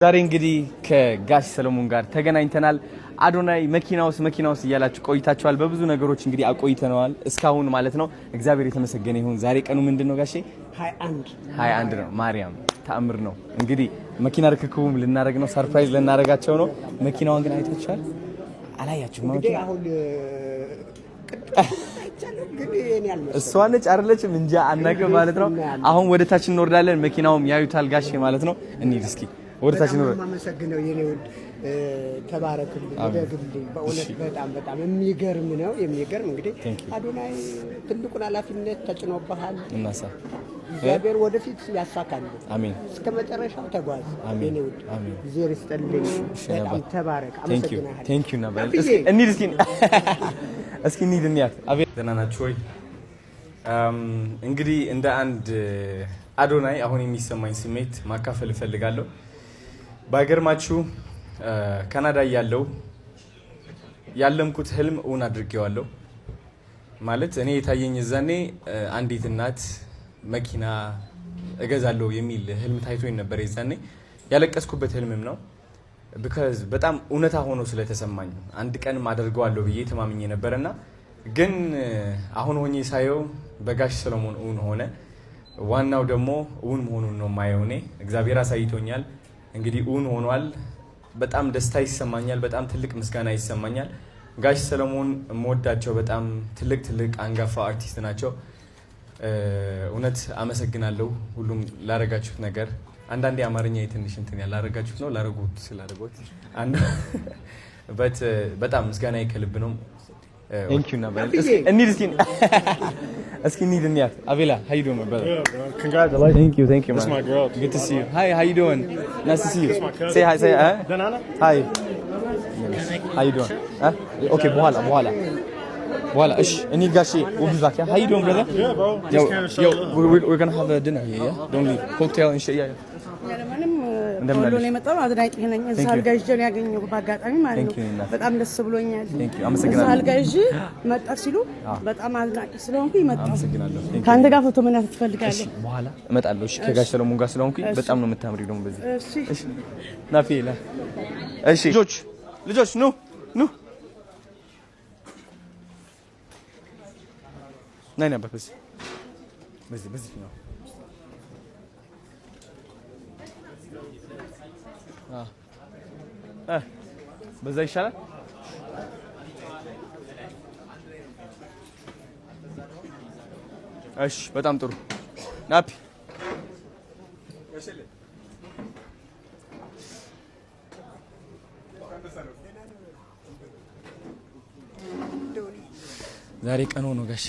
ዛሬ እንግዲህ ከጋሽ ሰለሞን ጋር ተገናኝተናል። አዶናይ መኪናውስ እያላችሁ ቆይታችኋል። በብዙ ነገሮች እንግዲህ አቆይተነዋል እስካሁን ማለት ነው። እግዚአብሔር የተመሰገነ ይሁን። ዛሬ ቀኑ ምንድነው ጋሼ? 21 ነው። ማርያም ተአምር ነው። እንግዲህ መኪና ርክክቡም ልናደርግ ነው። ሰርፕራይዝ ልናደርጋቸው ነው። መኪናዋን ግን አይታችኋል? አላያችሁም? እንግዲህ አሁን እሷ ነች አይደለችም? እንጃ አናውቅም ማለት ነው። አሁን ወደ ታች እንወርዳለን። መኪናውም ያዩታል ጋሼ ማለት ነው። እንሂድ እስኪ ወርታችን ነው። ማመሰግነው የኔ ውድ ተባረክልኝ፣ ደግልኝ። በእውነት በጣም የሚገርም ነው። የሚገርም እንግዲህ አዶናይ ትልቁን ኃላፊነት ተጭኖብሃል። እናሳ እግዚአብሔር ወደፊት ያሳካል። አሜን። እስከ መጨረሻው ተጓዝ የኔ ውድ። እግዚአብሔር ይስጥልኝ። በጣም ተባረክ። አመሰግናለሁ። ቴንክ ዩ ነበር። እስኪ እንሂድ እንያት። አቤት ደህና ናችሁ ወይ? እንግዲህ እንደ አንድ አዶናይ አሁን የሚሰማኝ ስሜት ማካፈል እፈልጋለሁ። ባይገርማችሁ ካናዳ ያለምኩት ህልም እውን አድርጌዋለሁ። ማለት እኔ የታየኝ እዛኔ አንዲት እናት መኪና እገዛለሁ የሚል ህልም ታይቶኝ ነበር። የዛኔ ያለቀስኩበት ህልምም ነው። because በጣም እውነታ ሆኖ ስለተሰማኝ አንድ ቀንም አደርገዋለሁ ብዬ ተማምኜ ነበርና ግን አሁን ሆኜ ሳየው በጋሽ ሰለሞን እውን ሆነ። ዋናው ደግሞ እውን መሆኑን ነው ማየው። እኔ እግዚአብሔር አሳይቶኛል። እንግዲህ እውን ሆኗል። በጣም ደስታ ይሰማኛል። በጣም ትልቅ ምስጋና ይሰማኛል። ጋሽ ሰለሞን የምወዳቸው በጣም ትልቅ አንጋፋ አርቲስት ናቸው። እውነት አመሰግናለሁ ሁሉም ላረጋችሁት ነገር። አንዳንዴ አማርኛ የትንሽ እንትን ያላረጋችሁት ነው ላረጉት ስላረጉት አንድ በጣም ምስጋና ይከልብ ነው። Thank you ነበር። እስኪ need እንያት። Avila, how you doing my brother? Yeah, bro. Congratulations. Thank you man. That's my girl. Good to see you. Hi, how you doing? Nice to see you. Say hi, Banana? Hi. How you doing? Okay, በኋላ እሺ እኔ ጋሼ ወብዛክ how you doing brother? Yeah, bro. Yo, we're going to have a dinner here, yeah? Don't leave. Cocktail and shit, yeah. እንደምን ነው የመጣው? አድናቂ ነኝ። ሳልጋጅን ያገኘው ባጋጣሚ ማለት ነው። በጣም ደስ ብሎኛል። አመሰግናለሁ። ሳልጋጅ መጣ ሲሉ በጣም አድናቂ ስለሆንኩ ይመጣ። አመሰግናለሁ። ካንተ ጋር ፎቶ መናት ትፈልጋለህ? በኋላ እመጣለሁ። እሺ ከጋሽ ሰለሞን ጋር ስለሆንኩኝ በጣም ነው የምታምሪው ደግሞ በዚህ። እሺ ናፊላ። እሺ ልጆች ኑ ነይ ነበር በዚህ ነው። በዛ ይሻላል። እሺ በጣም ጥሩ ናፒ። ዛሬ ቀን ሆኖ ጋሼ